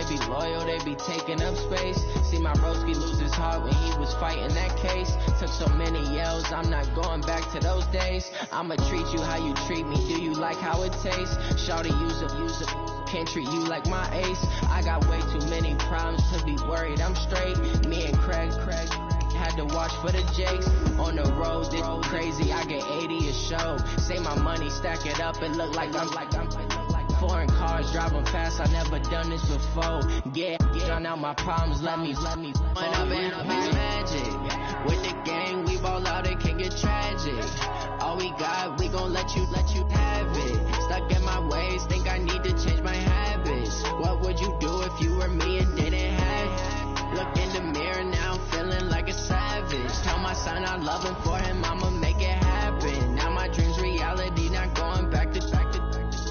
be loyal, they be taking up space. See my broski lose his heart when he was fighting that case. Took so many yells, I'm not going back to those days. I'ma treat you how you treat me, do you like how it tastes? Shawty, use it, can't treat you like my ace. I got way too many problems to be worried, I'm straight. Me and Craig had to watch for the Jakes. On the road, this crazy, I get 80 a show. Say my money, stack it up, and look like I'm foreign cars, driving fast, I never done this before. Get drown out my problems, let me When I'm in magic, with the gang, we ball out, it can get tragic. All we got, we gon' let you have it. Stuck in my ways, think I need to change my habits. What would you do if you were me and didn't have it? Look in the mirror now, feeling like a savage. Tell my son I love him, for him I'ma make it happen. Now my dream's reality, not going back to.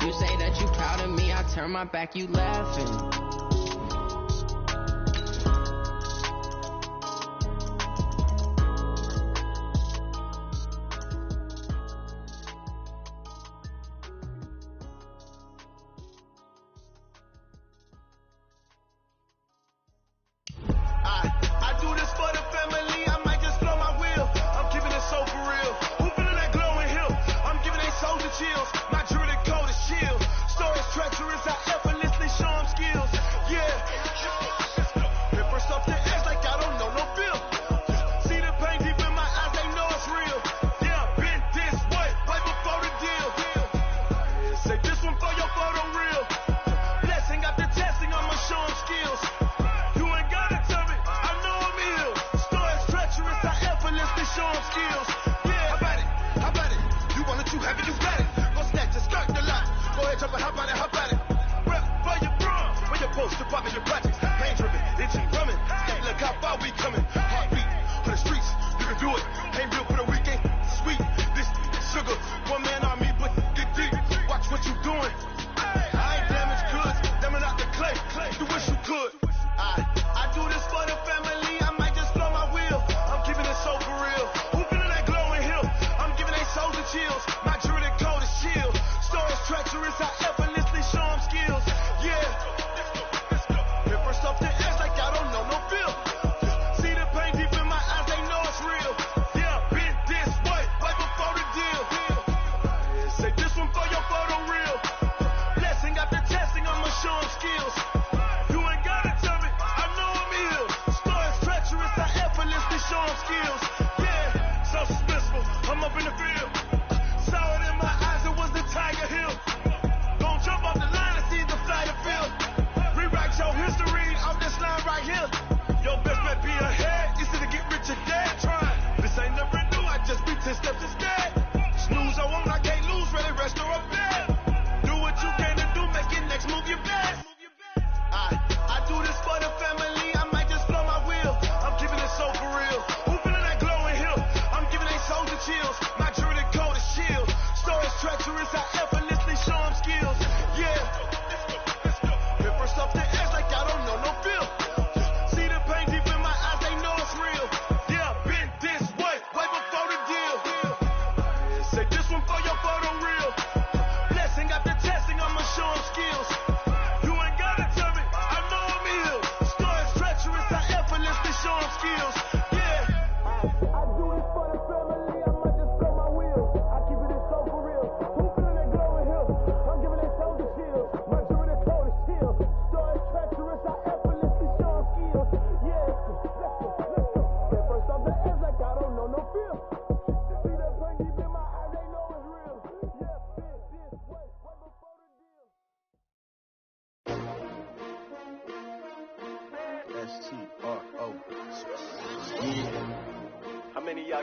You say that you proud of me, I turn my back, you laughing.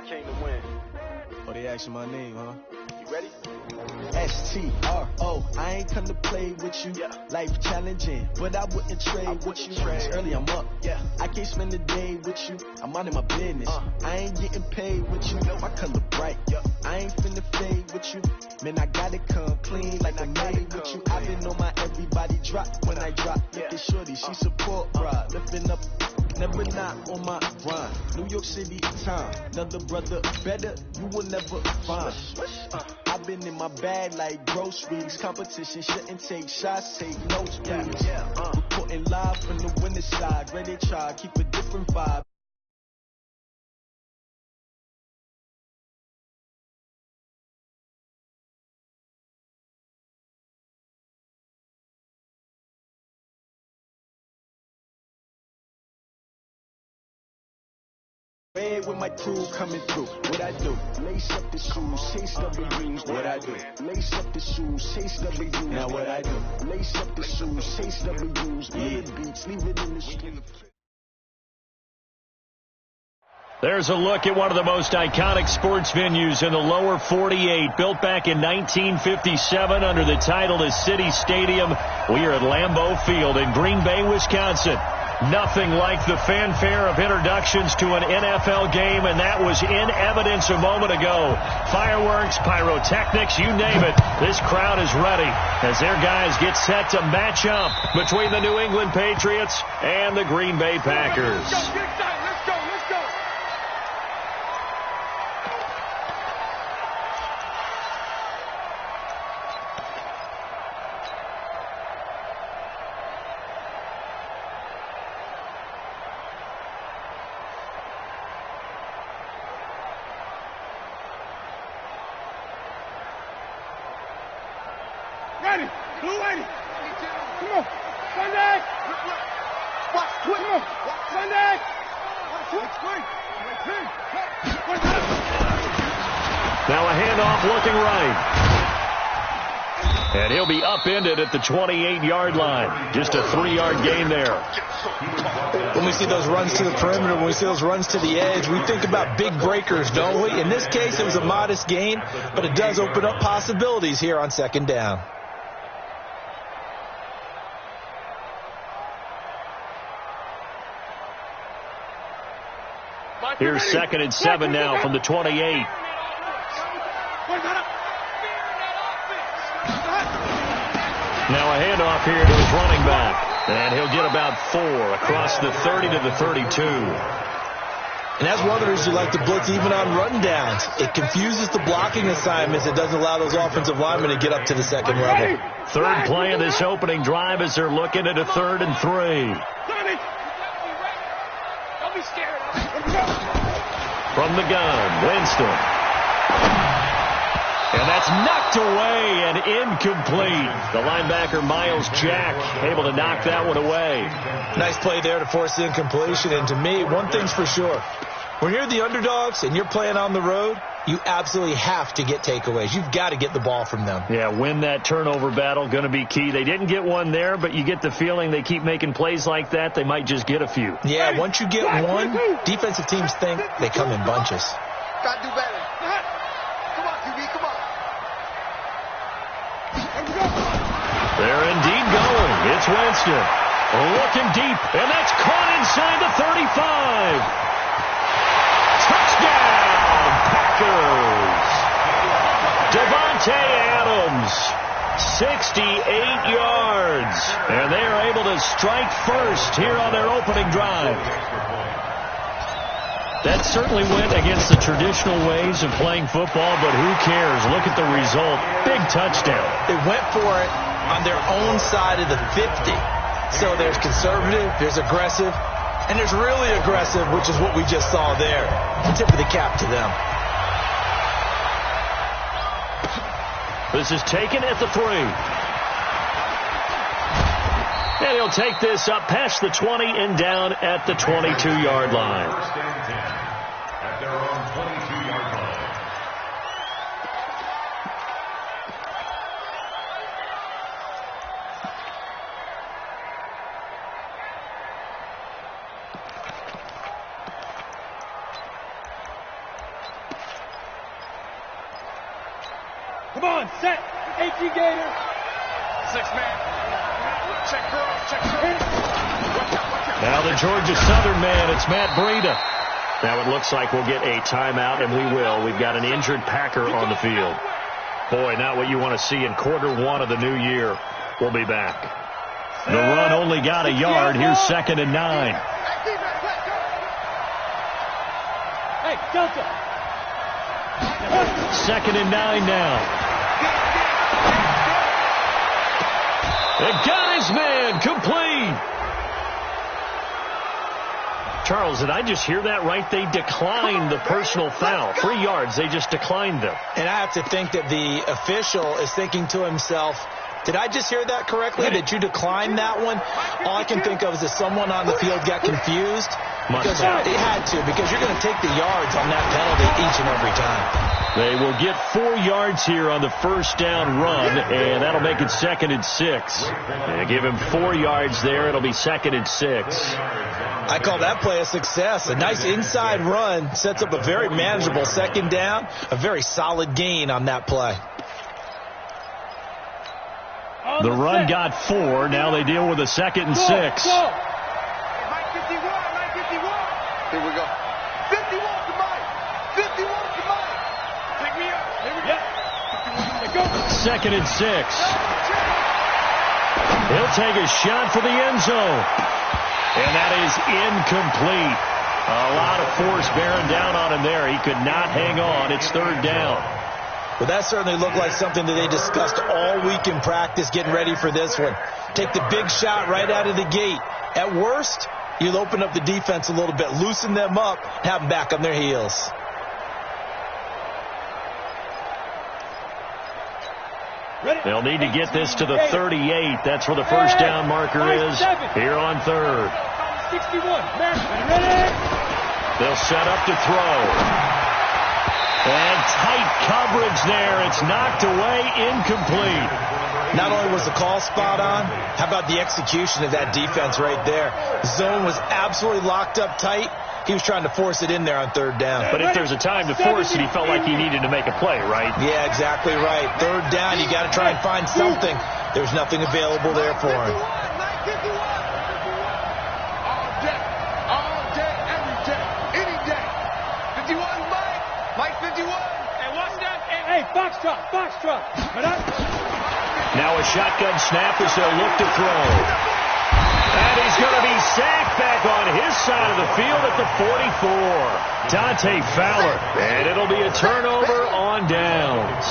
Came to win. Oh, they asking my name, huh? You ready? S-T-R-O. I ain't come to play with you. Yeah. Life challenging, but I wouldn't trade with you. It's early, I'm up. Yeah. I can't spend the day with you. I'm minding my business. I ain't getting paid with you. My color bright. Yeah. I ain't finna fade with you. Man, I gotta come clean like I made with you. I've been on my everybody drop when I drop. Look at shorty, she support, bruh. Lifting up. Never not on my grind. New York City time. Another brother better, you will never find. I've been in my bag like groceries. Competition shouldn't take shots, take notes, please. Reporting Reporting live from the winning side. Ready to try, keep a different vibe. Red with my crew coming through. What I do? Lace up the shoes, chase W's. What I do? Lace up the shoes, chase W's. Now what I do? Lace up the shoes, chase W's. Yeah. Beats, leave it in the street. There's a look at one of the most iconic sports venues in the lower 48. Built back in 1957 under the title of City Stadium. We are at Lambeau Field in Green Bay, Wisconsin. Nothing like the fanfare of introductions to an NFL game, and that was in evidence a moment ago. Fireworks, pyrotechnics, you name it. This crowd is ready as their guys get set to match up between the New England Patriots and the Green Bay Packers. Let's go. Ready, blue 80. Come on, Sunday. Come on, Sunday. Now a handoff looking right. And he'll be upended at the 28-yard line. Just a 3-yard gain there. When we see those runs to the perimeter, when we see those runs to the edge, we think about big breakers, don't we? In this case, it was a modest gain, but it does open up possibilities here on second down. Here's 2nd and 7 now from the 28. Now a handoff here to his running back. And he'll get about 4 across the 30 to the 32. And that's one of the reasons you like to blitz even on run downs. It confuses the blocking assignments. It doesn't allow those offensive linemen to get up to the second level. Third play of this opening drive as they're looking at a 3rd and 3. Don't be scared. From the gun, Winston. And that's knocked away and incomplete. The linebacker, Miles Jack, able to knock that one away. Nice play there to force the incompletion. And to me, one thing's for sure. When you're the underdogs and you're playing on the road, you absolutely have to get takeaways. You've got to get the ball from them. Yeah, win that turnover battle, going to be key. They didn't get one there, but you get the feeling they keep making plays like that, they might just get a few. Yeah, once you get one, defensive teams think they come in bunches. Got to do better. Come on, QB, come on. They're indeed going. It's Winston. Looking deep, and that's caught inside the 35. Touchdown, Packers. Devontae Adams, 68 yards. And they are able to strike first here on their opening drive. That certainly went against the traditional ways of playing football, but who cares? Look at the result. Big touchdown. They went for it on their own side of the 50. So there's conservative, there's aggressive, and there's really aggressive, which is what we just saw there. Tip of the cap to them. This is taken at the 3. And he'll take this up past the 20 and down at the 22-yard line. At their own 22-yard line. Come on, set. AG Gator. 6-man. Check girl, check girl. Watch out. Now the Georgia Southern man, it's Matt Breida. Now it looks like we'll get a timeout, and we will. We've got an injured Packer on the field. Boy, not what you want to see in quarter 1 of the new year. We'll be back. The run only got a yard. Here's 2nd and 9. Hey, Delta. 2nd and 9 now. And got his man complete. Charles, did I just hear that right? They declined the personal foul. 3 yards, they just declined them. And I have to think that the official is thinking to himself, did I just hear that correctly? Did you decline that one? All I can think of is that someone on the field got confused. Because they had to, because you're going to take the yards on that penalty each and every time. They will get 4 yards here on the first down run, and that'll make it 2nd and 6. They give him 4 yards there. It'll be 2nd and 6. I call that play a success. A nice inside run sets up a very manageable 2nd down, a very solid gain on that play. The run got 4. Now they deal with a 2nd and 6. Here we go. 51 to Mike. 51 to Mike. Pick me up. Here we go. 2nd and 6. He'll take a shot for the end zone. And that is incomplete. A lot of force bearing down on him there. He could not hang on. It's 3rd down. Well, that certainly looked like something that they discussed all week in practice getting ready for this one. Take the big shot right out of the gate. At worst, you'll open up the defense a little bit, loosen them up, have them back on their heels. They'll need to get this to the 38. That's where the first down marker is here on 3rd. 61. They'll set up to throw. And tight coverage there. It's knocked away, incomplete. Not only was the call spot on, how about the execution of that defense right there? The zone was absolutely locked up tight. He was trying to force it in there on 3rd down. But if there's a time to force it, he felt like he needed to make a play, right? Yeah, exactly right. 3rd down, you got to try and find something. There's nothing available there for him. All day, every day, any day. 51 Mike. Mike 51. Hey, watch that. Hey, box drop. Now a shotgun snap as they'll look to throw. And he's going to be sacked back on his side of the field at the 44. Dante Fowler. And it'll be a turnover on downs.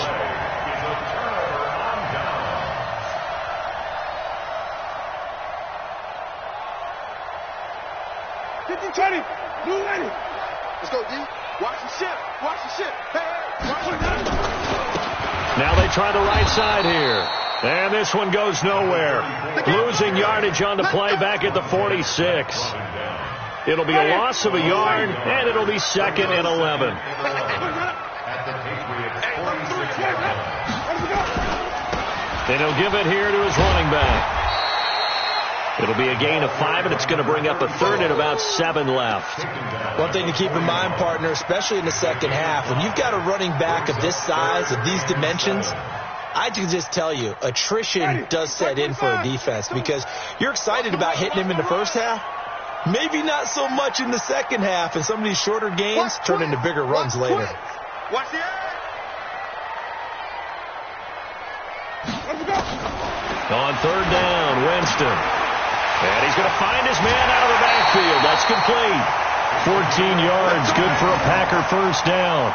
Let's go, D. Watch the ship. Watch the ship. Hey, watch the Now they try the right side here. And this one goes nowhere. Losing yardage on the play back at the 46. It'll be a loss of a yard, and it'll be 2nd and 11. And he'll give it here to his running back. It'll be a gain of 5, and it's going to bring up a 3rd and about 7 left. One thing to keep in mind, partner, especially in the second half, when you've got a running back of this size, of these dimensions, I can just tell you, attrition does set in for a defense because you're excited about hitting him in the first half. Maybe not so much in the second half, and some of these shorter gains turn into bigger runs later. Watch the On 3rd down, Winston. And he's going to find his man out of the backfield. That's complete. 14 yards, good for a Packer first down.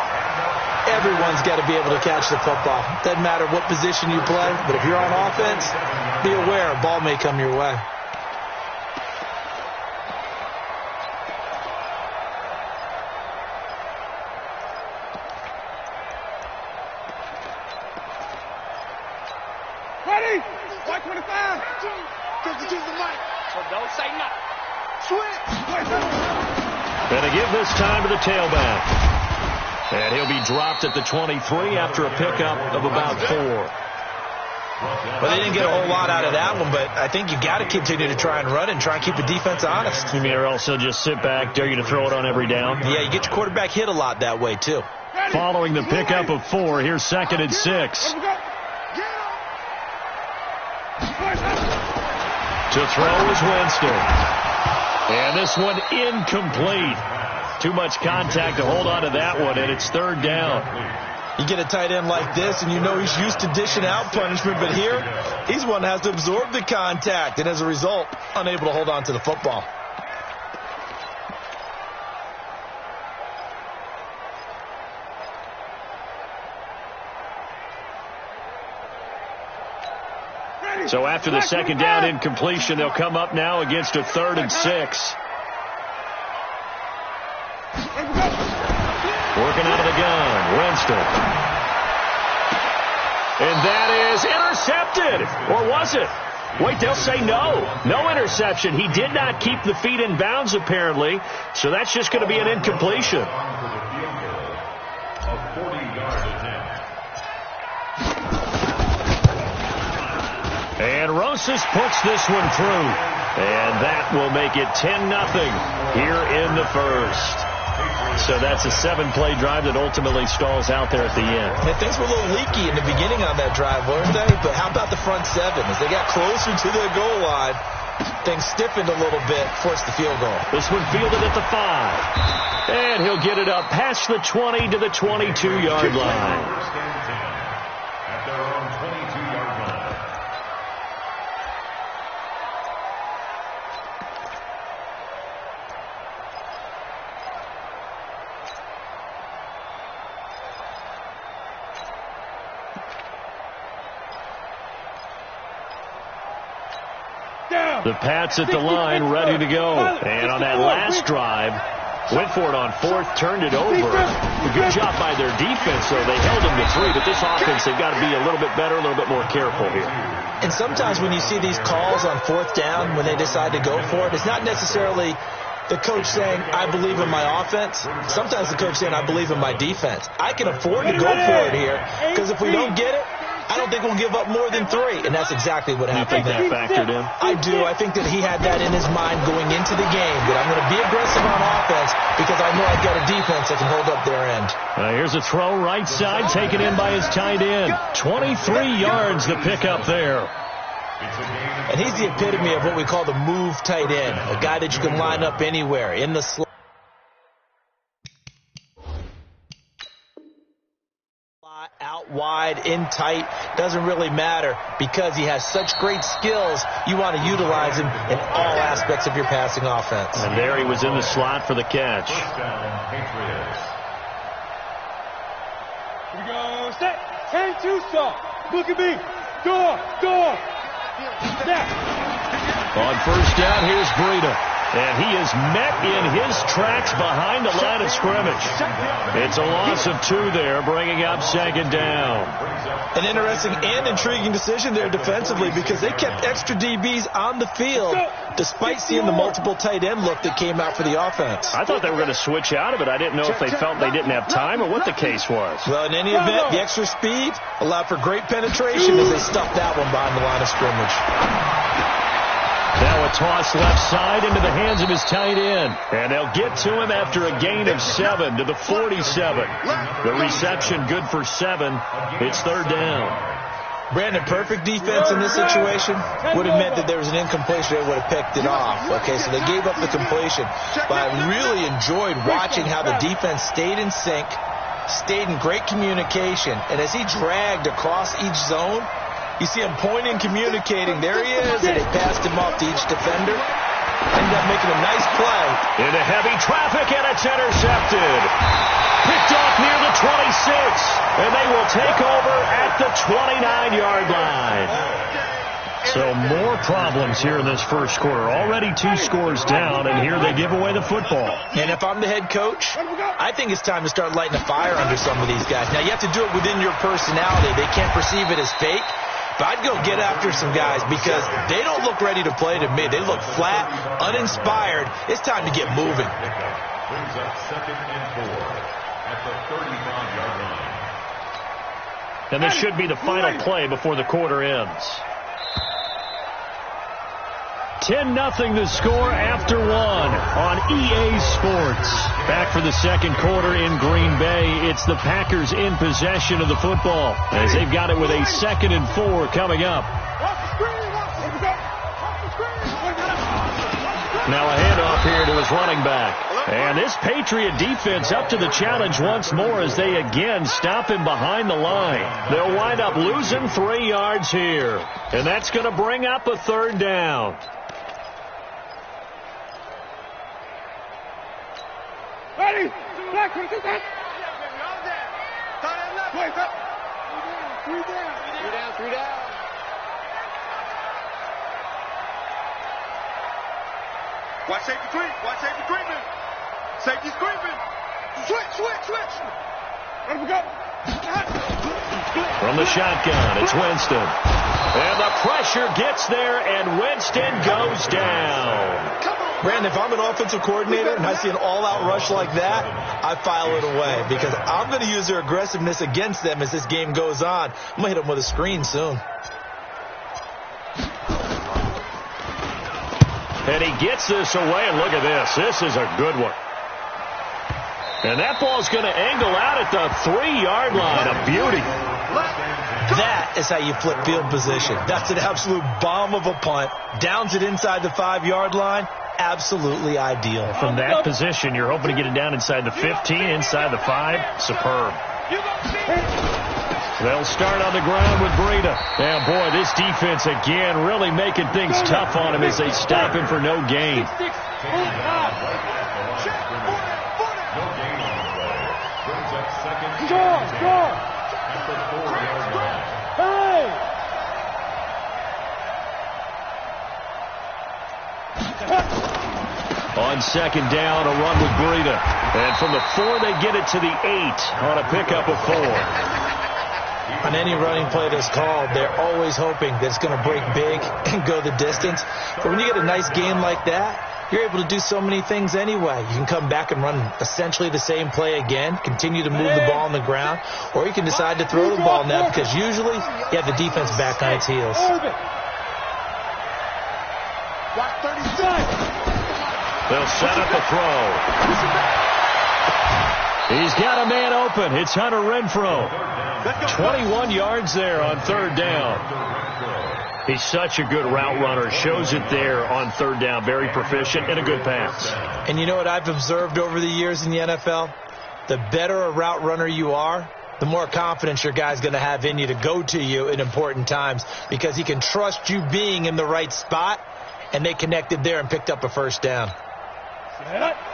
Everyone's got to be able to catch the football. Doesn't matter what position you play, but if you're on offense, be aware a ball may come your way. Ready? 125. Take the mic. So don't say nothing. Switch. And to give this time to the tailback. And he'll be dropped at the 23 after a pickup of about 4. Well, they didn't get a whole lot out of that one, but I think you got to continue to try and run and try and keep the defense honest. You mean or else he'll just sit back, dare you to throw it on every down? Yeah, you get your quarterback hit a lot that way, too. Following the pickup of 4, here's 2nd and 6. To throw is Winston. And this one incomplete. Too much contact to hold on to that one, and it's 3rd down. You get a tight end like this, and you know he's used to dishing out punishment, but here, he's one that has to absorb the contact, and as a result, unable to hold on to the football. So after the 2nd down incompletion, they'll come up now against a 3rd and 6. run. Winston. And that is intercepted. Or was it? Wait, they'll say no. No interception. He did not keep the feet in bounds, apparently. So that's just going to be an incompletion. And Rosas puts this one through. And that will make it 10-0 here in the first. So that's a 7-play drive that ultimately stalls out there at the end. And things were a little leaky in the beginning on that drive, weren't they? But how about the front seven? As they got closer to the goal line, things stiffened a little bit, forced the field goal. This one fielded at the 5. And he'll get it up past the 20 to the 22-yard line. At their own 22-yard line. The Pats at the line, ready to go. And on that last drive, went for it on fourth, turned it over. A good job by their defense, though. They held them to 3, but this offense, they've got to be a little bit better, a little bit more careful here. And sometimes when you see these calls on fourth down, when they decide to go for it, it's not necessarily the coach saying, I believe in my offense. Sometimes the coach saying, I believe in my defense. I can afford to go for it here, because if we don't get it, I don't think we'll give up more than 3, and that's exactly what happened there. You think that factored in? I do. I think that he had that in his mind going into the game, that I'm going to be aggressive on offense because I know I've got a defense that can hold up their end. Here's a throw right side, taken in by his tight end. 23 yards to pick up there. And he's the epitome of what we call the move tight end, a guy that you can line up anywhere in the slot. Out wide, in tight, doesn't really matter because he has such great skills. You want to utilize him in all aspects of your passing offense. And there he was in the slot for the catch. First down, Patriots. Here we go. Set. Hang two stop. Look at me. Door. Snap. On first down, here's Breida. And he is met in his tracks behind the line of scrimmage. It's a loss of 2 there, bringing up second down. An interesting and intriguing decision there defensively because they kept extra DBs on the field despite seeing the multiple tight end look that came out for the offense. I thought they were going to switch out of it. I didn't know if they felt they didn't have time or what the case was. Well, in any event, the extra speed allowed for great penetration as they stuffed that one behind the line of scrimmage. Now a toss left side into the hands of his tight end. And they'll get to him after a gain of 7 to the 47. The reception good for 7. It's third down. Brandon, perfect defense in this situation would have meant that there was an incompletion. They would have picked it off. Okay, so they gave up the completion. But I really enjoyed watching how the defense stayed in sync, stayed in great communication. And as he dragged across each zone, you see him pointing, communicating. There he is, and they passed him off to each defender. Ended up making a nice play. Into heavy traffic, and it's intercepted. Picked off near the 26, and they will take over at the 29-yard line. So more problems here in this first quarter. Already 2 scores down, and here they give away the football. And if I'm the head coach, I think it's time to start lighting a fire under some of these guys. Now, you have to do it within your personality. They can't perceive it as fake. But I'd go get after some guys because they don't look ready to play to me. They look flat, uninspired. It's time to get moving. Brings up 2nd and 4 at the 35-yard line. And this should be the final play before the quarter ends. 10-0 the score after 1 on EA Sports. Back for the second quarter in Green Bay. It's the Packers in possession of the football as they've got it with a 2nd and 4 coming up. Now a handoff here to his running back. And this Patriot defense up to the challenge once more as they again stop him behind the line. They'll wind up losing 3 yards here. And that's going to bring up a third down. Ready? Black, what is that? Three down. Watch safety creep. Safety's creeping. Switch. From the shotgun, it's Winston. And the pressure gets there, and Winston goes down. Brandon, if I'm an offensive coordinator and I see an all-out rush like that, I file it away because I'm going to use their aggressiveness against them as this game goes on. I'm going to hit them with a screen soon. And he gets this away, and look at this. This is a good one. And that ball's going to angle out at the 3-yard line. A beauty. That is how you flip field position. That's an absolute bomb of a punt. Downs it inside the 5-yard line. Absolutely ideal. From that position, you're hoping to get it down inside the 15, inside the 5. Superb. They'll start on the ground with Breida. And, boy, this defense, again, really making things tough on him as they stop him for no gain. On second down, a run with Breida. And from the 4, they get it to the 8 on a pickup of 4. On any running play that's called, they're always hoping that it's going to break big and go the distance. But when you get a nice game like that, you're able to do so many things anyway. You can come back and run essentially the same play again, continue to move the ball on the ground, or you can decide to throw the ball now because usually you have the defense back on its heels. They'll set up a throw. He's got a man open. It's Hunter Renfrow. 21 yards there on 3rd down. He's such a good route runner. Shows it there on 3rd down. Very proficient and a good pass. And you know what I've observed over the years in the NFL? The better a route runner you are, the more confidence your guy's going to have in you to go to you in important times because he can trust you being in the right spot, and they connected there and picked up a 1st down.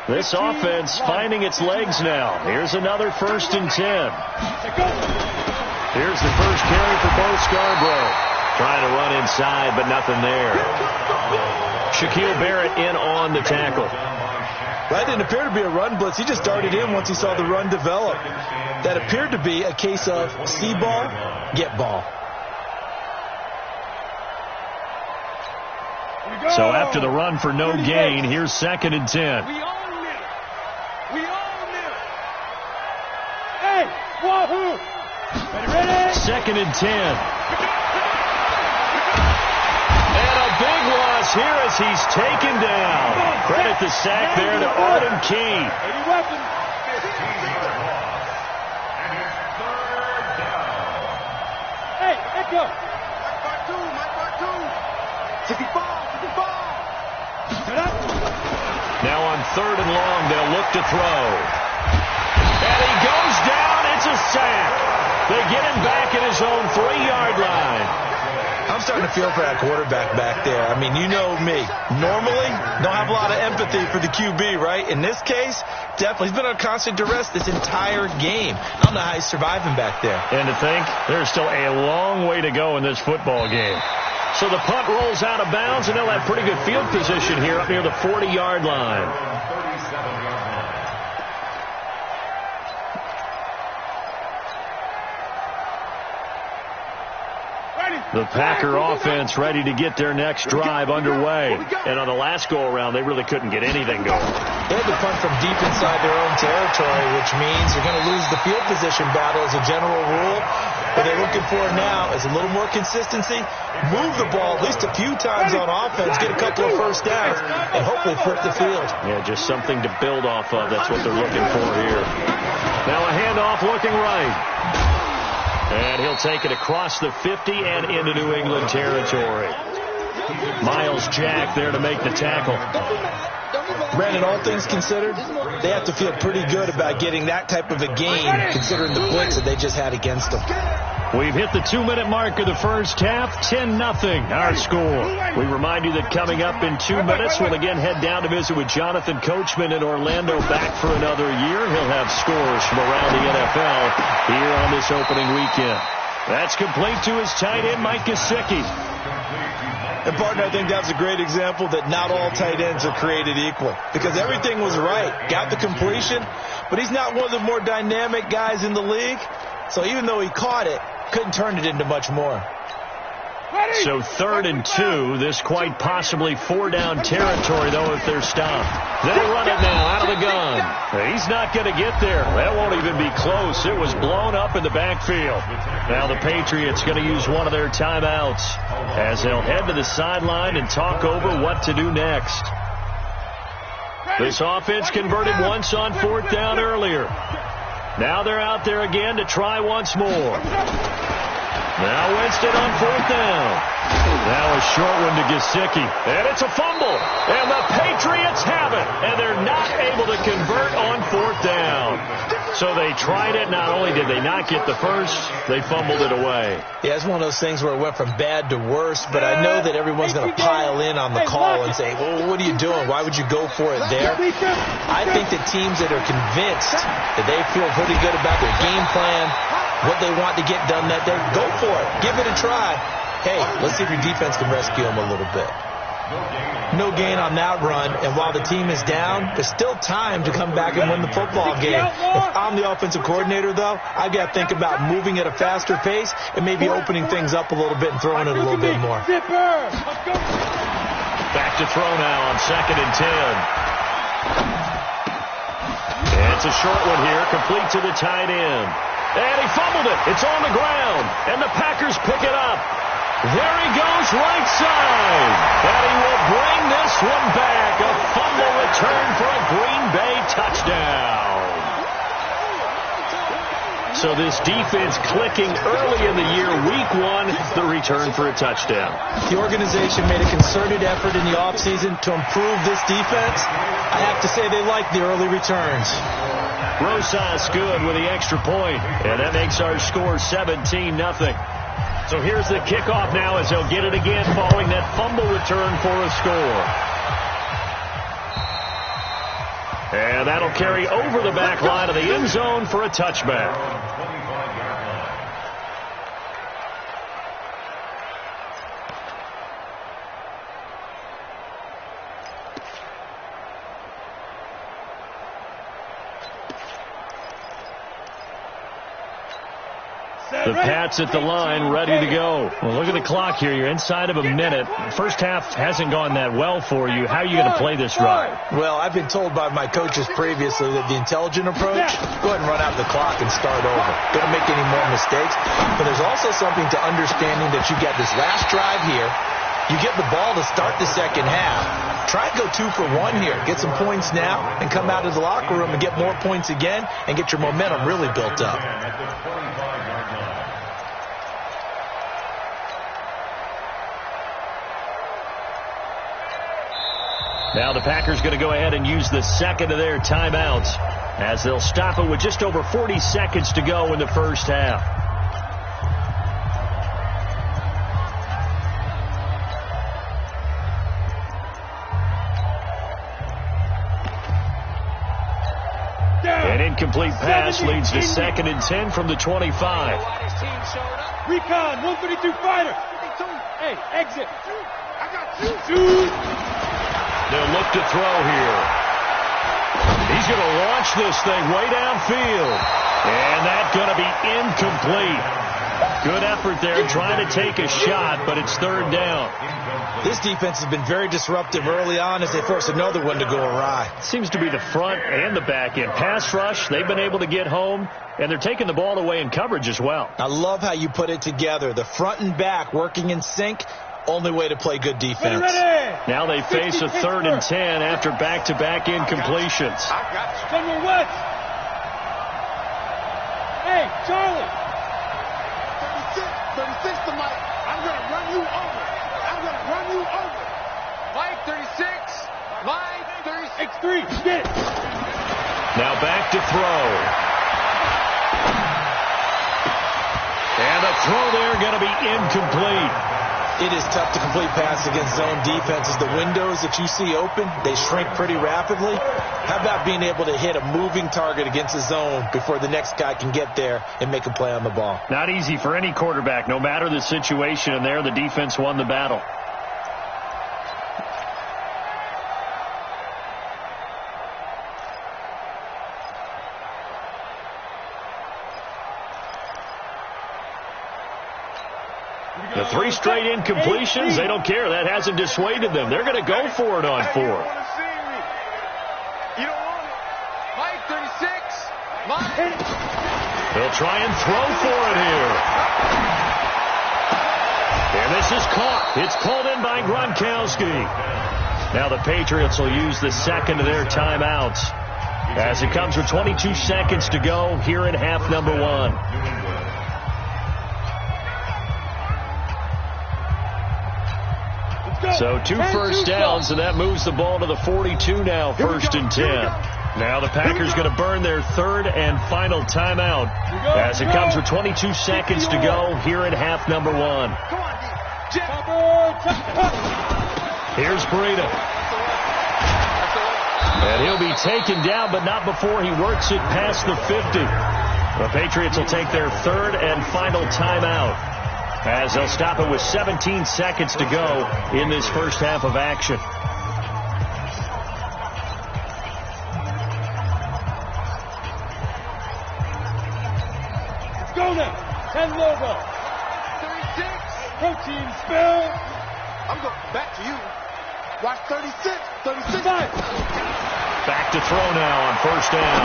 This offense finding its legs now. Here's another 1st and 10. Here's the first carry for Bo Scarborough. Trying to run inside, but nothing there. Shaquille Barrett in on the tackle. That didn't appear to be a run blitz. He just darted in once he saw the run develop. That appeared to be a case of see ball, get ball. So after the run for no gain, here's 2nd and 10. We own it. We own it. Hey, wahoo! Ready? 2nd and 10. And a big loss here as he's taken down. Credit the sack there to Arden Key. Hey, echo. Now on 3rd and long, they'll look to throw. And he goes down. It's a sack. They get him back at his own 3-yard line. I'm starting to feel for that quarterback back there. I mean, you know me. Normally, don't have a lot of empathy for the QB, right? In this case, definitely. He's been on constant duress this entire game. I don't know how he's surviving back there. And to think, there's still a long way to go in this football game. So the punt rolls out of bounds, and they'll have pretty good field position here up near the 40-yard line. The Packer offense ready to get their next drive underway. And on the last go-around, they really couldn't get anything going. They had to punt from deep inside their own territory, which means they're going to lose the field position battle as a general rule. What they're looking for now is a little more consistency, move the ball at least a few times on offense, get a couple of 1st downs, and hopefully flip the field. Yeah, just something to build off of. That's what they're looking for here. Now a handoff looking right. And he'll take it across the 50 and into New England territory. Miles Jack there to make the tackle. Brandon, all things considered, they have to feel pretty good about getting that type of a gain considering the blitz that they just had against them. We've hit the 2-minute mark of the first half. 10-0 our score. We remind you that coming up in 2 minutes, we'll again head down to visit with Jonathan Coachman in Orlando, back for another year. He'll have scores from around the NFL here on this opening weekend. That's complete to his tight end, Mike Gesicki. And, partner, I think that's a great example that not all tight ends are created equal, because everything was right. Got the completion, but he's not one of the more dynamic guys in the league. So even though he caught it, couldn't turn it into much more. So 3rd and 2. This quite possibly 4-down territory, though, if they're stopped. They'll run it now out of the gun. He's not going to get there. That won't even be close. It was blown up in the backfield. Now the Patriots going to use one of their timeouts as they'll head to the sideline and talk over what to do next. This offense converted once on 4th down earlier. Now they're out there again to try once more. Now Winston on 4th down. Now a short one to Gesicki. And it's a fumble. And the Patriots have it. And they're not able to convert on 4th down. So they tried it. Not only did they not get the first, they fumbled it away. Yeah, it's one of those things where it went from bad to worse, but I know that everyone's going to pile in on the call and say, well, what are you doing? Why would you go for it there? I think that teams that are convinced that they feel pretty good about their game plan, what they want to get done that day, go for it. Give it a try. Hey, let's see if your defense can rescue them a little bit. No gain on that run, and while the team is down, there's still time to come back and win the football game. If I'm the offensive coordinator, though, I've got to think about moving at a faster pace and maybe opening things up a little bit and throwing it a little bit more. Back to throw now on 2nd and 10. And it's a short one here, complete to the tight end. And he fumbled it. It's on the ground. And the Packers pick it up. There he goes, right side. And he will bring this one back. A fumble return for a Green Bay touchdown. So this defense clicking early in the year, week 1, the return for a touchdown. The organization made a concerted effort in the offseason to improve this defense. I have to say they like the early returns. Rosas good with the extra point, and that makes our score 17-0. So here's the kickoff now as they'll get it again following that fumble return for a score. And that'll carry over the back line of the end zone for a touchback. The Pats at the line, ready to go. Well, look at the clock here. You're inside of a minute. First half hasn't gone that well for you. How are you going to play this drive? Well, I've been told by my coaches previously that the intelligent approach, go ahead and run out the clock and start over. Don't make any more mistakes. But there's also something to understanding that you got this last drive here. You get the ball to start the second half. Try and go 2 for 1 here. Get some points now and come out of the locker room and get more points again and get your momentum really built up. Now the Packers going to go ahead and use the second of their timeouts as they'll stop it with just over 40 seconds to go in the first half. An incomplete pass leads to 2nd and 10 from the 25. Recon, 132 fighter. Hey, exit. I got you. They'll look to throw here. He's going to launch this thing way downfield. And that's going to be incomplete. Good effort there trying to take a shot, but it's 3rd down. This defense has been very disruptive early on as they force another one to go awry. Seems to be the front and the back end. Pass rush, they've been able to get home, and they're taking the ball away in coverage as well. I love how you put it together. The front and back working in sync. Only way to play good defense. Now they face a 3rd and 10 after back-to-back incompletions. Somewhere west. Hey, Charlie. 36 to Mike. I'm going to run you over. I'm going to run you over. Mike, 36. Mike, 36. X3, get it. Now back to throw. And the throw there going to be incomplete. It is tough to complete passes against zone defenses. The windows that you see open, they shrink pretty rapidly. How about being able to hit a moving target against a zone before the next guy can get there and make a play on the ball? Not easy for any quarterback, no matter the situation, and there the defense won the battle. The 3 straight incompletions, they don't care. That hasn't dissuaded them. They're going to go for it on 4th. You don't want it. Mike, 36. Mike. They'll try and throw for it here. And this is caught. It's called in by Gronkowski. Now the Patriots will use the second of their timeouts as it comes with 22 seconds to go here in half number 1. So 2 first downs, and that moves the ball to the 42 now, 1st and 10. Now the Packers going to burn their 3rd and final timeout as it comes with 22 seconds to go here in half number 1. Here's Breida. And he'll be taken down, but not before he works it past the 50. The Patriots will take their 3rd and final timeout as they'll stop it with 17 seconds to go in this first half of action. Let's go now. 10 logo. 36. Protein spill. I'm going back to you. Watch 36. 36. Back to throw now on 1st down.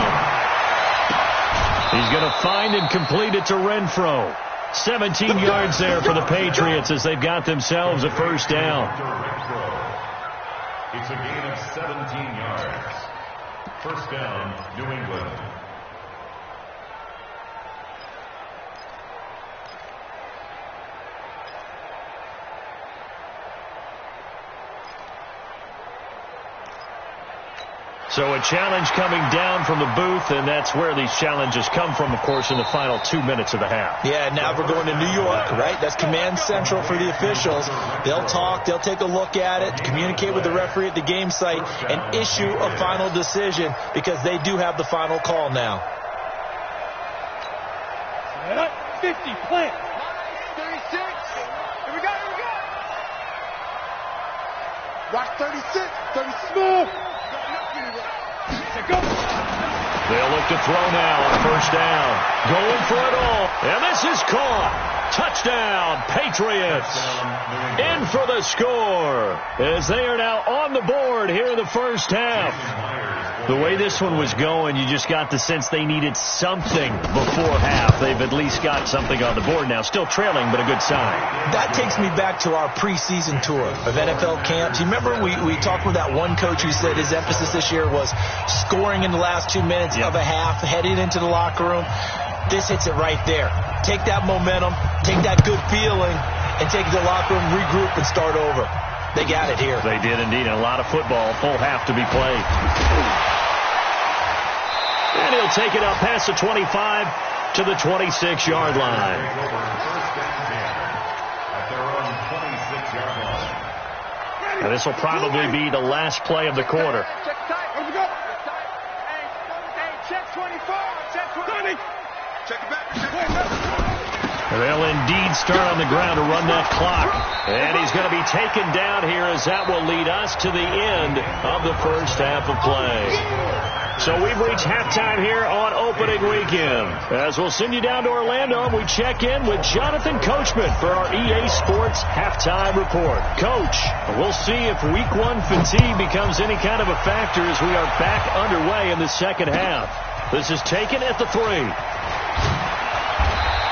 He's going to find and complete it to Renfro. 17 yards there for the Patriots as they've got themselves a 1st down. It's a gain of 17 yards. 1st down, New England. So a challenge coming down from the booth, and that's where these challenges come from, of course, in the final 2 minutes of the half. Yeah, now we're going to New York, right? That's command central for the officials. They'll talk, they'll take a look at it, communicate with the referee at the game site, and issue a final decision because they do have the final call now. 50, plant. 36. Here we go. Watch 36. 36. Move. They'll look to throw now on 1st down. Going for it all. And this is caught. Touchdown, Patriots. In for the score as they are now on the board here in the first half. The way this one was going, you just got the sense they needed something before half. They've at least got something on the board now. Still trailing, but a good sign. That takes me back to our preseason tour of NFL camps. You remember we talked with that one coach who said his emphasis this year was scoring in the last 2 minutes of a half, heading into the locker room. This hits it right there. Take that momentum, take that good feeling, and take it to the locker room, regroup, and start over. They got it here. They did indeed. And a lot of football, full half to be played. And he'll take it up past the 25 to the 26-yard line. And this will probably be the last play of the quarter. Check tight. Here we go. Hey, check 24. Check 20. Check it back. They'll indeed start on the ground to run that clock. And he's going to be taken down here as that will lead us to the end of the first half of play. So we've reached halftime here on opening weekend. As we'll send you down to Orlando, we check in with Jonathan Coachman for our EA Sports halftime report. Coach, we'll see if week 1 fatigue becomes any kind of a factor as we are back underway in the second half. This is taken at the 3.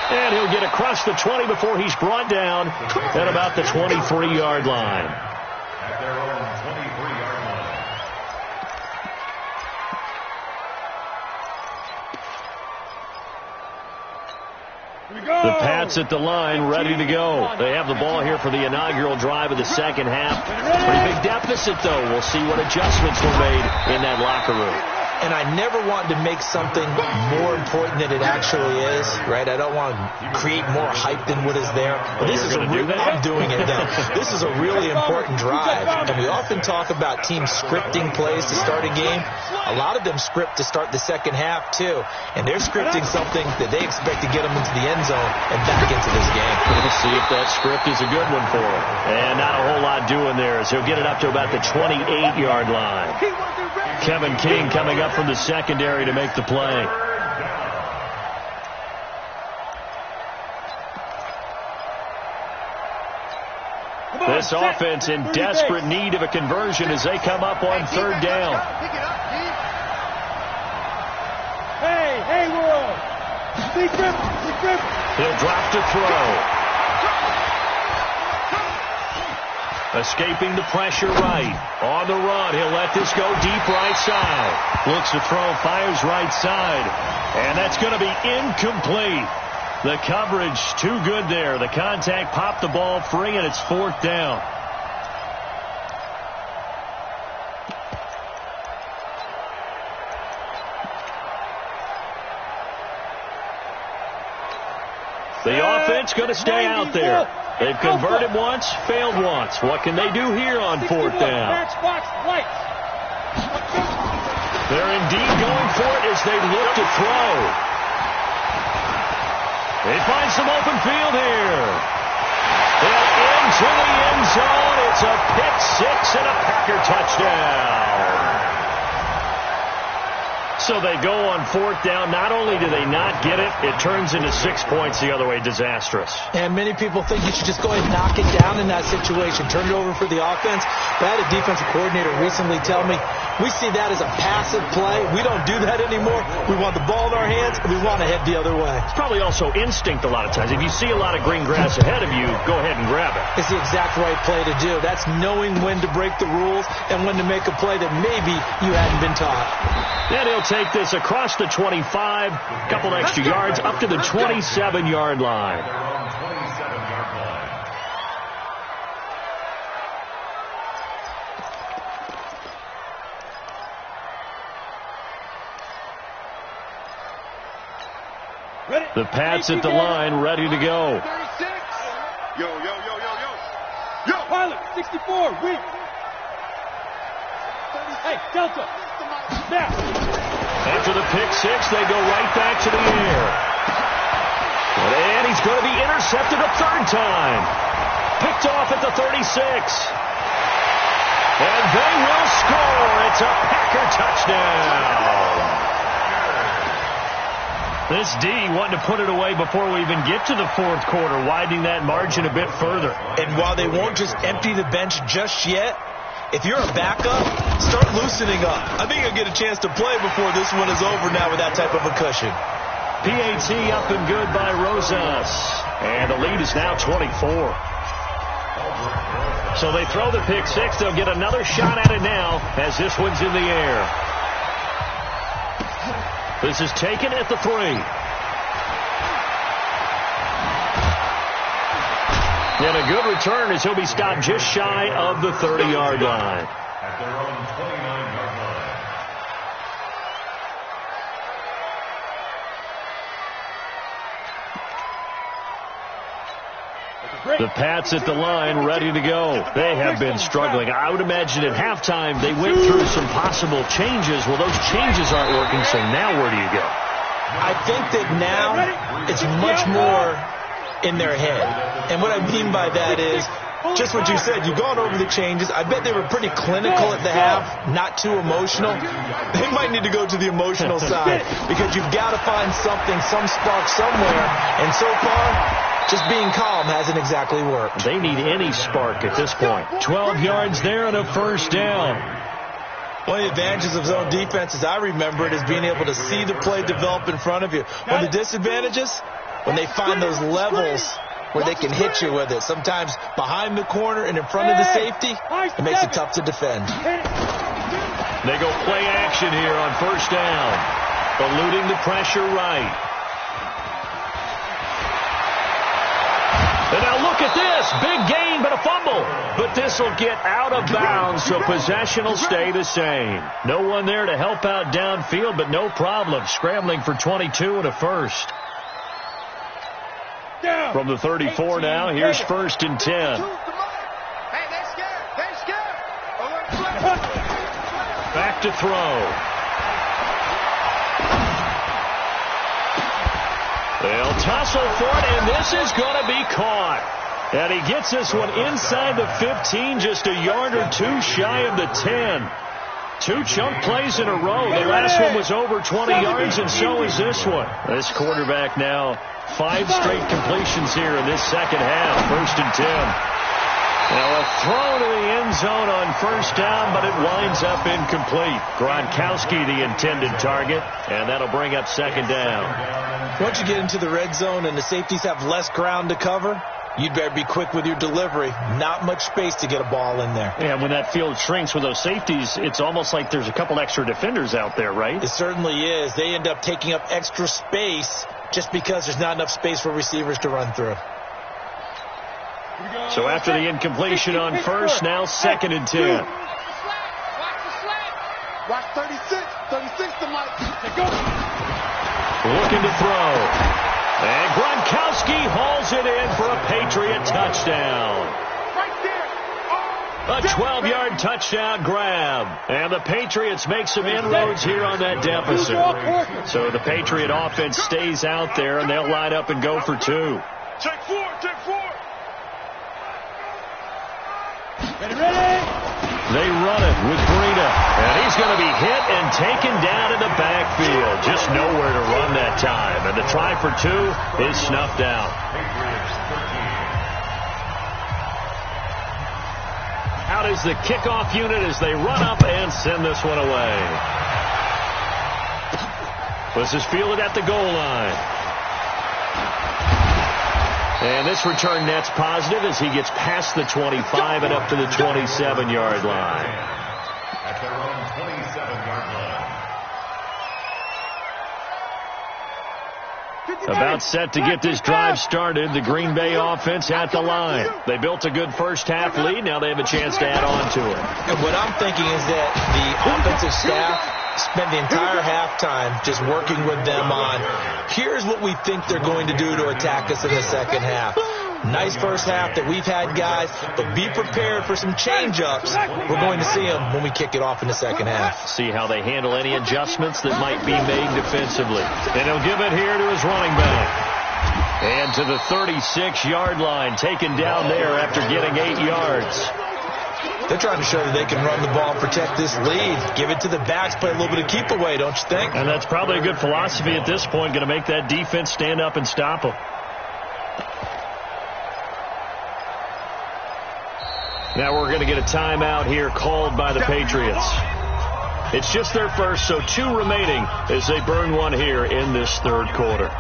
And he'll get across the 20 before he's brought down at about the 23-yard line. At their own 23-yard line. The Pats at the line, ready to go. They have the ball here for the inaugural drive of the second half. Pretty big deficit, though. We'll see what adjustments were made in that locker room. And I never want to make something more important than it actually is, right? I don't want to create more hype than what is there. But this is I'm doing it now. This is a really important drive. And we often talk about teams scripting plays to start a game. A lot of them script to start the second half, too. And they're scripting something that they expect to get them into the end zone and back into this game. We'll see if that script is a good one for him. And not a whole lot doing there as he'll get it up to about the 28-yard line. Kevin King coming up from the secondary to make the play. This offense in desperate need of a conversion as they come up on third down. Hey, world. He'll drop to throw. Escaping the pressure right. On the run, he'll let this go deep right side. Looks to throw, fires right side. And that's going to be incomplete. The coverage too good there. The contact popped the ball free, and it's fourth down. The offense going to stay out there. They've converted once, failed once. What can they do here on fourth down? They're indeed going for it as they look to throw. They find some open field here. They're into the end zone. It's a pick six and a Packer touchdown. So they go on fourth down. Not only do they not get it, it turns into 6 points the other way. Disastrous. And many people think you should just go ahead and knock it down in that situation. Turn it over for the offense. But I had a defensive coordinator recently tell me, we see that as a passive play. We don't do that anymore. We want the ball in our hands, and we want to head the other way. It's probably also instinct a lot of times. If you see a lot of green grass ahead of you, go ahead and grab it. It's the exact right play to do. That's knowing when to break the rules and when to make a play that maybe you hadn't been taught. Then he'll take this across the 25, couple extra yards, up to the 27-yard line. The Pats at the line, ready to go. 36. Yo. Pilot, 64, weak. Hey, Delta. Now. After the pick six, they go right back to the air. And he's going to be intercepted a third time. Picked off at the 36. And they will score. It's a Packer touchdown. This D wanting to put it away before we even get to the fourth quarter, widening that margin a bit further. And while they won't just empty the bench just yet, if you're a backup, start loosening up. I think you'll get a chance to play before this one is over now with that type of a cushion. PAT up and good by Rosas. And the lead is now 24. So they throw the pick six. They'll get another shot at it now as this one's in the air. This is taken at the 3. And a good return as he'll be stopped just shy of the 30-yard line. At their own 29-yard line. The Pats at the line, ready to go. They have been struggling. I would imagine at halftime they went through some possible changes. Well, those changes aren't working, so now where do you go? I think that now it's much more in their head. And what I mean by that is just what you said. You've gone over the changes. I bet they were pretty clinical at the half, not too emotional. They might need to go to the emotional side because you've got to find something, some spark somewhere. And so far, just being calm hasn't exactly worked. They need any spark at this point. 12 yards there and a first down. One of the advantages of zone defense, as I remember it, is being able to see the play develop in front of you. One of the disadvantages, when they find those levels where they can hit you with it. Sometimes behind the corner and in front of the safety, it makes it tough to defend. They go play action here on first down. Eluding the pressure right. And now look at this. Big gain, but a fumble. But this will get out of bounds, so possession will stay the same. No one there to help out downfield, but no problem. Scrambling for 22 and a first. From the 34 now, here's first and 10. Hey, they're scared. Back to throw. They'll tussle for it, and this is going to be caught. And he gets this one inside the 15, just a yard or two shy of the 10. 2 chunk plays in a row. The last one was over 20 yards, and so is this one. This quarterback now 5 straight completions here in this second half. First and 10. Now a throw to the end zone on first down, but it winds up incomplete. Gronkowski the intended target, and that'll bring up second down. Once you get into the red zone and the safeties have less ground to cover, you'd better be quick with your delivery. Not much space to get a ball in there. And when that field shrinks with those safeties, it's almost like there's a couple extra defenders out there, right? It certainly is. They end up taking up extra space just because there's not enough space for receivers to run through. So after the incompletion on first, now 2nd and 10. Watch 36. 36 to Mike. Looking to throw. And Gronkowski hauls it in for a Patriot touchdown. A 12-yard touchdown grab. And the Patriots make some inroads here on that deficit. So the Patriot offense stays out there, and they'll line up and go for 2. Check 4. Check 4. Ready? They run it with Breida, and he's going to be hit and taken down in the backfield. Just nowhere to run that time, and the try for 2 is snuffed out. Out is the kickoff unit as they run up and send this one away. This is fielded at the goal line. And this return net's positive as he gets past the 25 and up to the 27-yard line. At their own 27-yard line. About set to get this drive started, the Green Bay offense at the line. They built a good first-half lead. Now they have a chance to add on to it. And what I'm thinking is that the offensive staff spend the entire halftime just working with them on, here's what we think they're going to do to attack us in the second half. Nice first half that we've had, guys, but be prepared for some change-ups. We're going to see them when we kick it off in the second half. See how they handle any adjustments that might be made defensively. And he'll give it here to his running back. And to the 36-yard line, taken down there after getting 8 yards. They're trying to show that they can run the ball and protect this lead. Give it to the backs, play a little bit of keep away, don't you think? And that's probably a good philosophy at this point, going to make that defense stand up and stop them. Now we're going to get a timeout here called by the Patriots. It's just their first, so 2 remaining as they burn one here in this third quarter.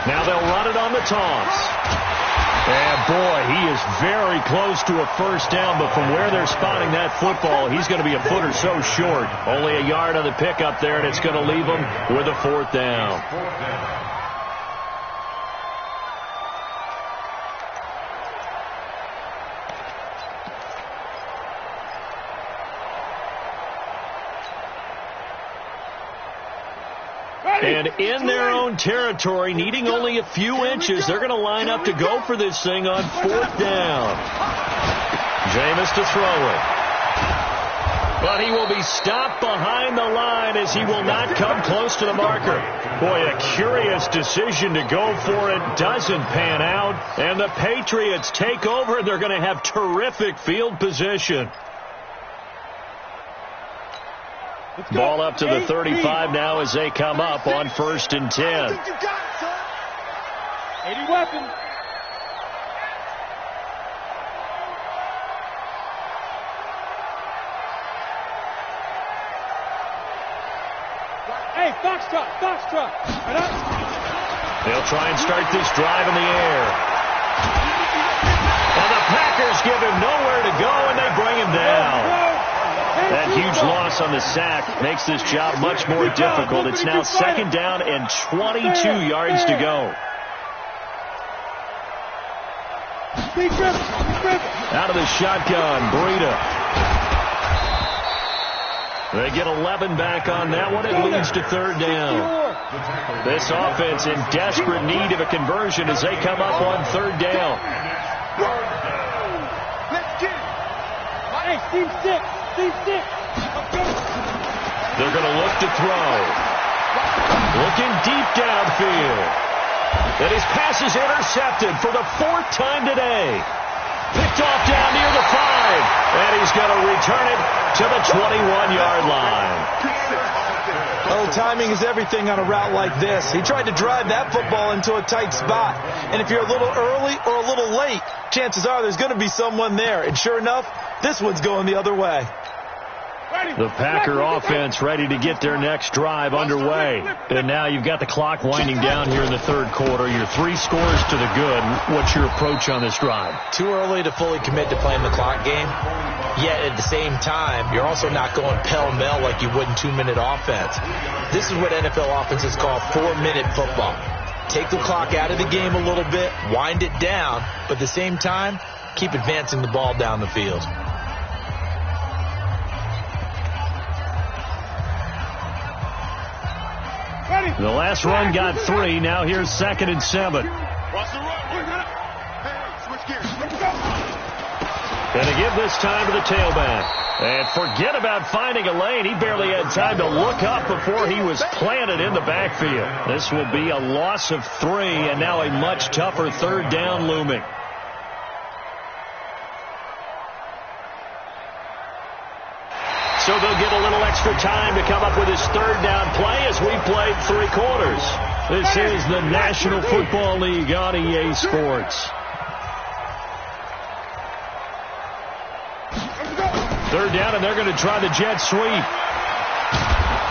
Now they'll run it on the toss. And boy, he is very close to a first down, but from where they're spotting that football, he's going to be a foot or so short. Only a yard on the pickup there, and it's going to leave him with a 4th down. And in their own territory, needing only a few inches, they're going to line up to go for this thing on 4th down. Jameis to throw it. But he will be stopped behind the line as he will not come close to the marker. Boy, a curious decision to go for it. Doesn't pan out. And the Patriots take over. They're going to have terrific field position. Ball up to the 35 now as they come up on 1st and 10. 80 weapons. Hey, Foxtrot. Right up. They'll try and start this drive in the air. And the Packers give him nowhere to go, and they bring him down. That huge loss on the sack makes this job much more difficult. It's now 2nd down and 22 yards to go. Out of the shotgun, Breida. They get 11 back on that one. It leads to 3rd down. This offense in desperate need of a conversion as they come up on 3rd down. Hey, team 6. They're going to look to throw. Looking deep downfield. And his pass is intercepted for the 4th time today. Picked off down near the 5. And he's going to return it to the 21-yard line. Oh, timing is everything on a route like this. He tried to drive that football into a tight spot. And if you're a little early or a little late, chances are there's going to be someone there. And sure enough, this one's going the other way. The Packer offense ready to get their next drive underway. And now you've got the clock winding down here in the third quarter. You're 3 scores to the good. What's your approach on this drive? Too early to fully commit to playing the clock game. Yet at the same time, you're also not going pell-mell like you would in 2-minute offense. This is what NFL offenses call 4-minute football. Take the clock out of the game a little bit, wind it down, but at the same time, keep advancing the ball down the field. The last run got 3. Now here's 2nd and 7. Going to give this time to the tailback. And forget about finding a lane. He barely had time to look up before he was planted in the backfield. This will be a loss of 3, and now a much tougher 3rd down looming. So they'll get a little extra time to come up with his 3rd down play as we played 3 quarters. This is the National Football League on EA Sports. 3rd down, and they're going to try the jet sweep.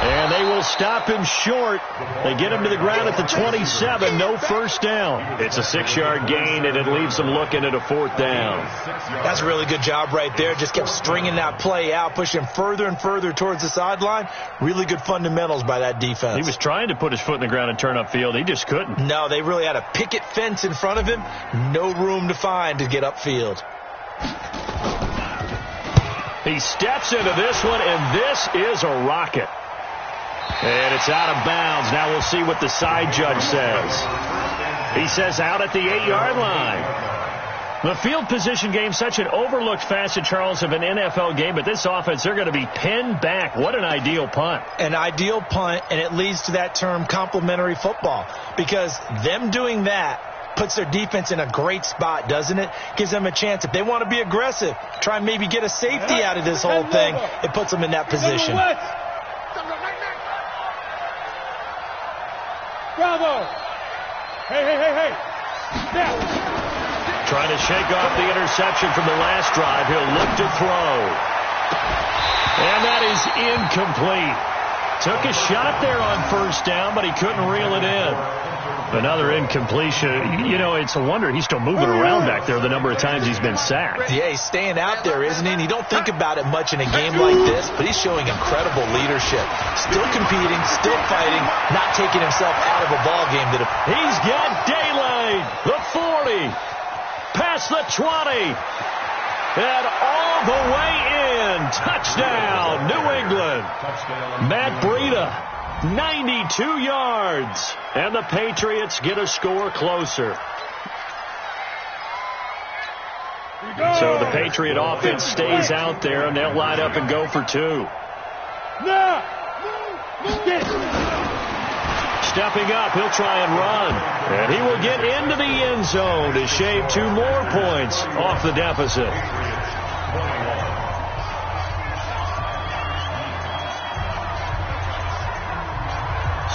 And they will stop him short. They get him to the ground at the 27. No first down. It's a 6-yard gain, and it leaves them looking at a 4th down. That's a really good job right there. Just kept stringing that play out, pushing further and further towards the sideline. Really good fundamentals by that defense. He was trying to put his foot in the ground and turn upfield. He just couldn't. No, they really had a picket fence in front of him. No room to find to get upfield. He steps into this one, and this is a rocket. And it's out of bounds. Now we'll see what the side judge says. He says out at the 8-yard line. The field position game, such an overlooked facet, Charles, of an NFL game, but this offense, they're going to be pinned back. What an ideal punt. An ideal punt, and it leads to that term complementary football, because them doing that puts their defense in a great spot, doesn't it? Gives them a chance. If they want to be aggressive, try and maybe get a safety out of this whole thing, it puts them in that position. Bravo! Hey! Step! Trying to shake off the interception from the last drive. He'll look to throw. And that is incomplete. Took a shot there on first down, but he couldn't reel it in. Another incompletion. You know, it's a wonder he's still moving around back there the number of times he's been sacked. Yeah, he's staying out there, isn't he? And you don't think about it much in a game like this, but he's showing incredible leadership. Still competing, still fighting, not taking himself out of a ball game. He's got daylight. The 40. Past the 20. And all the way in. Touchdown, New England. Matt Breida. 92 yards, and the Patriots get a score closer. So the Patriot offense stays out there, and they'll line up and go for 2. Stepping up, he'll try and run, and he will get into the end zone to shave 2 more points off the deficit.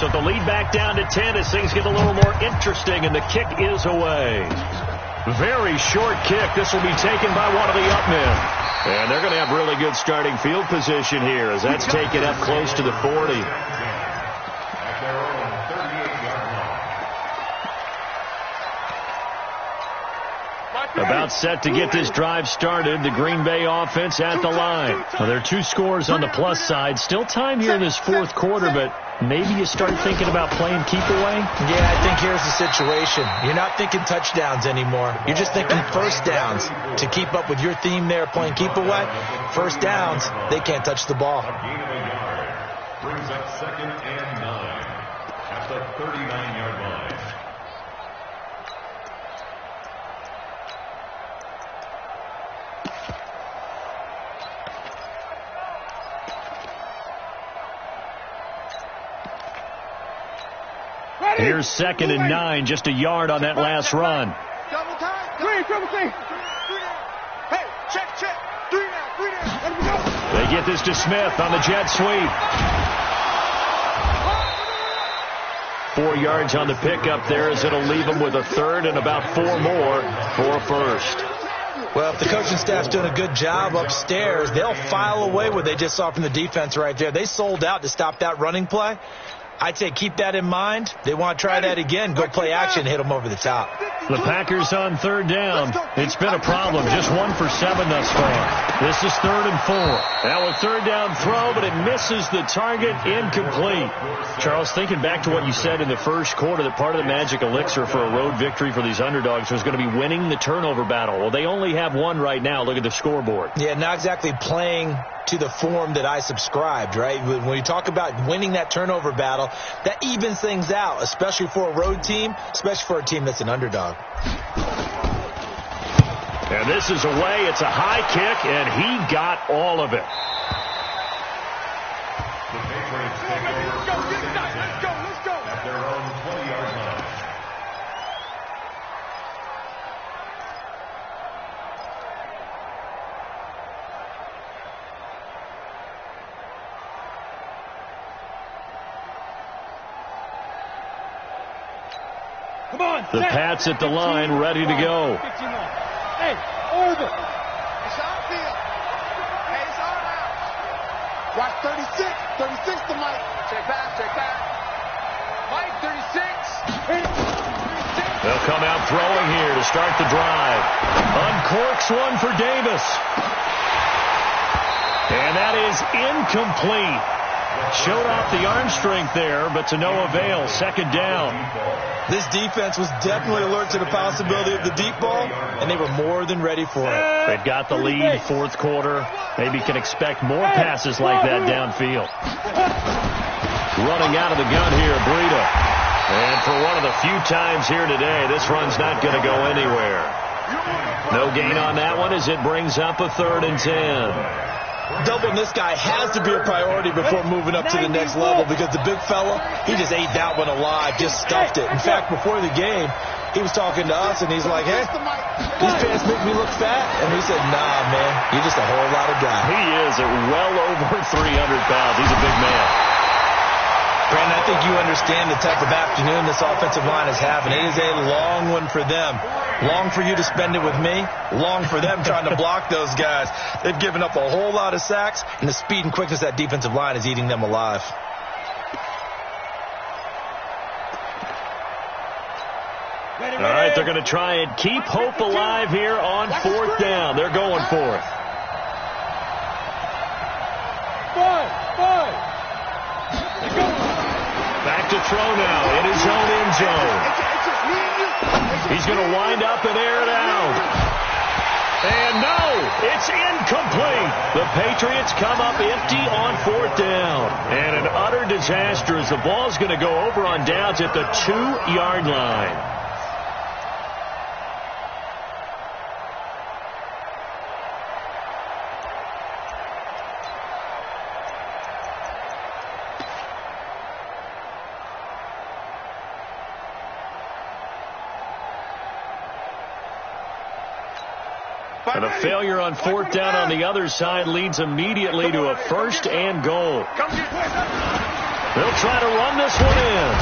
So the lead back down to 10 as things get a little more interesting, and the kick is away. Very short kick. This will be taken by one of the up men. And they're going to have really good starting field position here as that's taken up close to the 40. About set to get this drive started. The Green Bay offense at the line. Well, there are 2 scores on the plus side. Still time here in this 4th quarter, but maybe you start thinking about playing keep away? Yeah, I think here's the situation. You're not thinking touchdowns anymore. You're just thinking first downs. To keep up with your theme there, playing keep away, first downs, they can't touch the ball. Brings up 2nd and 9 at the 39-yard line. Here's 2nd and 9, just a yard on that last run. Check. 3 down. They get this to Smith on the jet sweep. 4 yards on the pickup there as it'll leave them with a third and about 4 more for a first. Well, if the coaching staff's doing a good job upstairs, they'll file away what they just saw from the defense right there. They sold out to stop that running play. I'd say keep that in mind. They want to try that again. Go play action, hit them over the top. The Packers on third down. It's been a problem. Just 1 for 7 thus far. This is 3rd and 4. Now a third down throw, but it misses the target. Incomplete. Charles, thinking back to what you said in the first quarter, that part of the magic elixir for a road victory for these underdogs was going to be winning the turnover battle. Well, they only have one right now. Look at the scoreboard. Yeah, not exactly playing to the form that I subscribed, right? When you talk about winning that turnover battle, that evens things out, especially for a road team, especially for a team that's an underdog. And this is away. It's a high kick, and he got all of it. The Patriots take over Let's go. at their own 20-yard line. Come on. The Pats at the line, ready to go. Hey, over. It's our field. Hey, it's our house. Watch 36 to Mike. Check back. Mike, 36. They'll come out throwing here to start the drive. Uncorks one for Davis. And that is incomplete. Showed off the arm strength there, but to no avail. 2nd down. This defense was definitely alert to the possibility of the deep ball, and they were more than ready for it. They've got the lead, 4th quarter. Maybe can expect more passes like that downfield. Running out of the gun here, Breida. And for one of the few times here today, this run's not going to go anywhere. No gain on that one as it brings up a 3rd and 10. Doubling this guy has to be a priority before moving up to the next level, because the big fella, he just ate that one alive, just stuffed it. In fact, before the game, he was talking to us, and he's like, hey, these pants make me look fat. And we said, nah, man, you're just a whole lot of guy. He is at well over 300 pounds. He's a big man. Brandon, I think you understand the type of afternoon this offensive line is having. It is a long one for them. Long for you to spend it with me. Long for them trying to block those guys. They've given up a whole lot of sacks, and the speed and quickness of that defensive line is eating them alive. All right, they're going to try and keep hope alive here on 4th down. They're going for it. Back to throw now in his own end zone. He's going to wind up and air it out. And no, it's incomplete. The Patriots come up empty on 4th down. And an utter disaster as the ball's going to go over on downs at the 2-yard line. And a failure on 4th down on the other side leads immediately to a 1st and goal. They'll try to run this one in.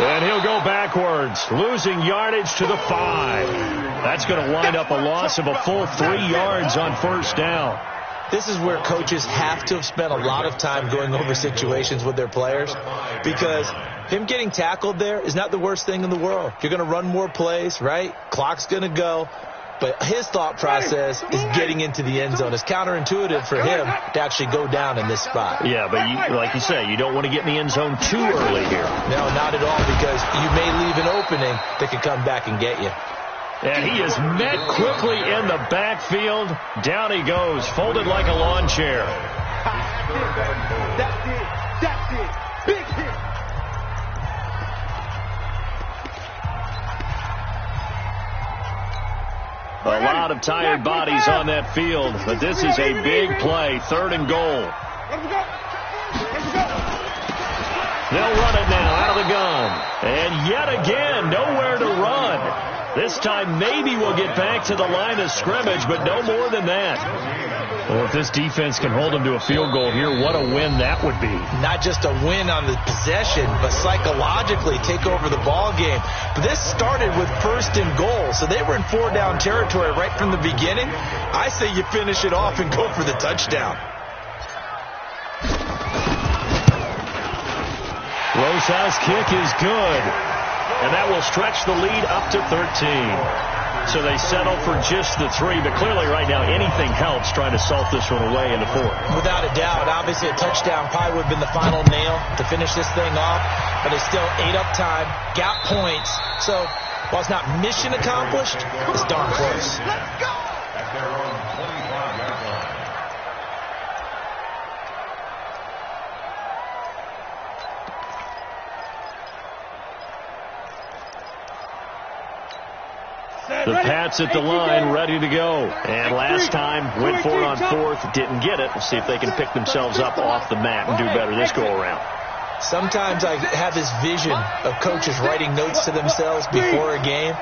And he'll go backwards, losing yardage to the 5. That's going to wind up a loss of a full 3 yards on 1st down. This is where coaches have to have spent a lot of time going over situations with their players, because him getting tackled there is not the worst thing in the world. You're going to run more plays, right? Clock's going to go. But his thought process is getting into the end zone. It's counterintuitive for him to actually go down in this spot. Yeah, but like you say, you don't want to get in the end zone too early here. No, not at all, because you may leave an opening that could come back and get you. And he is met quickly in the backfield. Down he goes, folded like a lawn chair. That's it. Big hit. A lot of tired bodies on that field, but this is a big play, 3rd and goal. They'll run it now out of the gun. And yet again, nowhere to run. This time maybe we'll get back to the line of scrimmage, but no more than that. Well, if this defense can hold them to a field goal here, what a win that would be. Not just a win on the possession, but psychologically take over the ball game. But this started with 1st and goal, so they were in 4-down territory right from the beginning. I say you finish it off and go for the touchdown. Rosas' kick is good, and that will stretch the lead up to 13. So they settle for just the 3, but clearly right now anything helps trying to salt this one away in the 4th. Without a doubt, obviously a touchdown probably would have been the final nail to finish this thing off, but they still ate up time, got points. So while it's not mission accomplished, it's darn close. Let's go! At their own 25-yard line. The Pats at the line, ready to go. And last time, went for it on 4th, didn't get it. We'll see if they can pick themselves up off the mat and do better this go-around. Sometimes I have this vision of coaches writing notes to themselves before a game.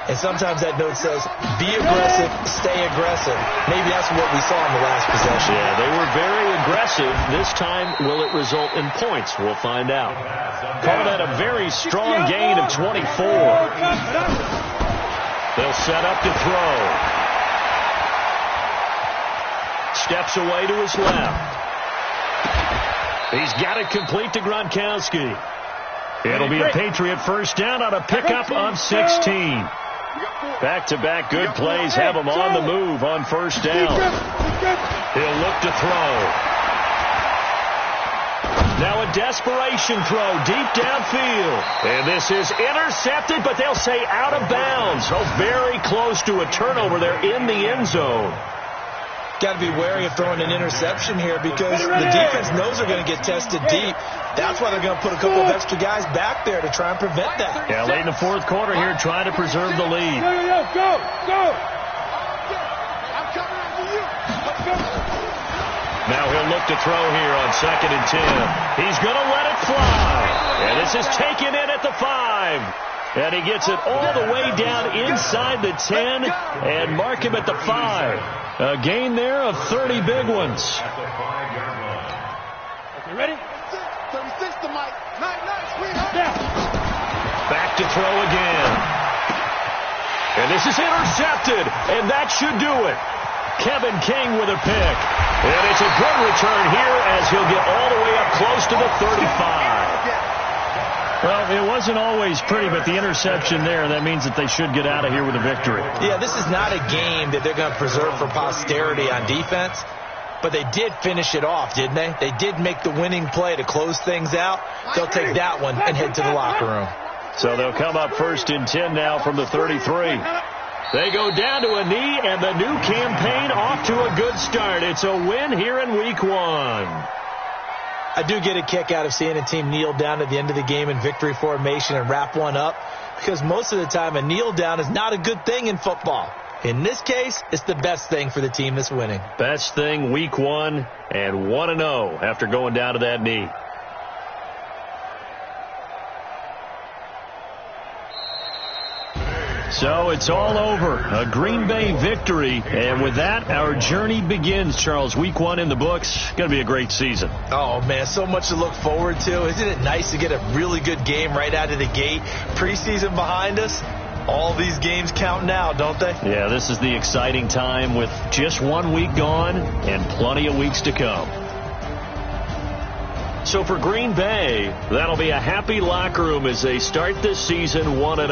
And sometimes that note says, be aggressive, stay aggressive. Maybe that's what we saw in the last possession. Yeah, they were very aggressive. This time, will it result in points? We'll find out. Call that a very strong gain of 24. They'll set up to throw. Steps away to his left. He's got it complete to Gronkowski. It'll be a Patriot first down on a pickup of 16. Back-to-back good plays have him on the move on first down. He'll look to throw. Now a desperation throw deep downfield. And this is intercepted, but they'll say out of bounds. So very close to a turnover there in the end zone. Got to be wary of throwing an interception here because the defense knows they're going to get tested deep. That's why they're going to put a couple of extra guys back there to try and prevent that. Yeah, late in the 4th quarter here, trying to preserve the lead. Go! I'm coming after you. Let's go. Now he'll look to throw here on 2nd and 10. He's going to let it fly. And this is taken in at the 5. And he gets it all the way down inside the 10 and mark him at the 5. A gain there of 30 big ones. At the 5-yard line. Okay, ready? 36 to Mike. Nice, sweetheart. Yeah. Back to throw again. And this is intercepted. And that should do it. Kevin King with a pick. And it's a good return here as he'll get all the way up close to the 35. Well, it wasn't always pretty, but the interception there, that means that they should get out of here with a victory. Yeah, this is not a game that they're going to preserve for posterity on defense, but they did finish it off, didn't they? They did make the winning play to close things out. They'll take that one and head to the locker room. So they'll come up 1st and 10 now from the 33. They go down to a knee, and the new campaign off to a good start. It's a win here in Week 1. I do get a kick out of seeing a team kneel down at the end of the game in victory formation and wrap one up, because most of the time a kneel down is not a good thing in football. In this case, it's the best thing for the team that's winning. Best thing Week 1 and 1-0 after going down to that knee. So it's all over. A Green Bay victory. And with that, our journey begins, Charles. Week 1 in the books. Going to be a great season. Oh, man, so much to look forward to. Isn't it nice to get a really good game right out of the gate? Preseason behind us. All these games count now, don't they? Yeah, this is the exciting time with just 1 week gone and plenty of weeks to come. So for Green Bay, that'll be a happy locker room as they start this season 1-0.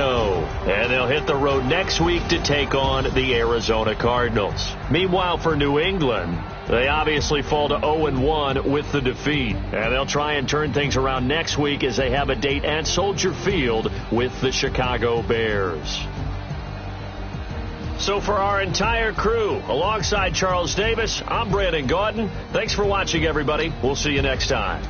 And they'll hit the road next week to take on the Arizona Cardinals. Meanwhile, for New England, they obviously fall to 0-1 with the defeat. And they'll try and turn things around next week as they have a date at Soldier Field with the Chicago Bears. So for our entire crew, alongside Charles Davis, I'm Brandon Gaudin. Thanks for watching, everybody. We'll see you next time.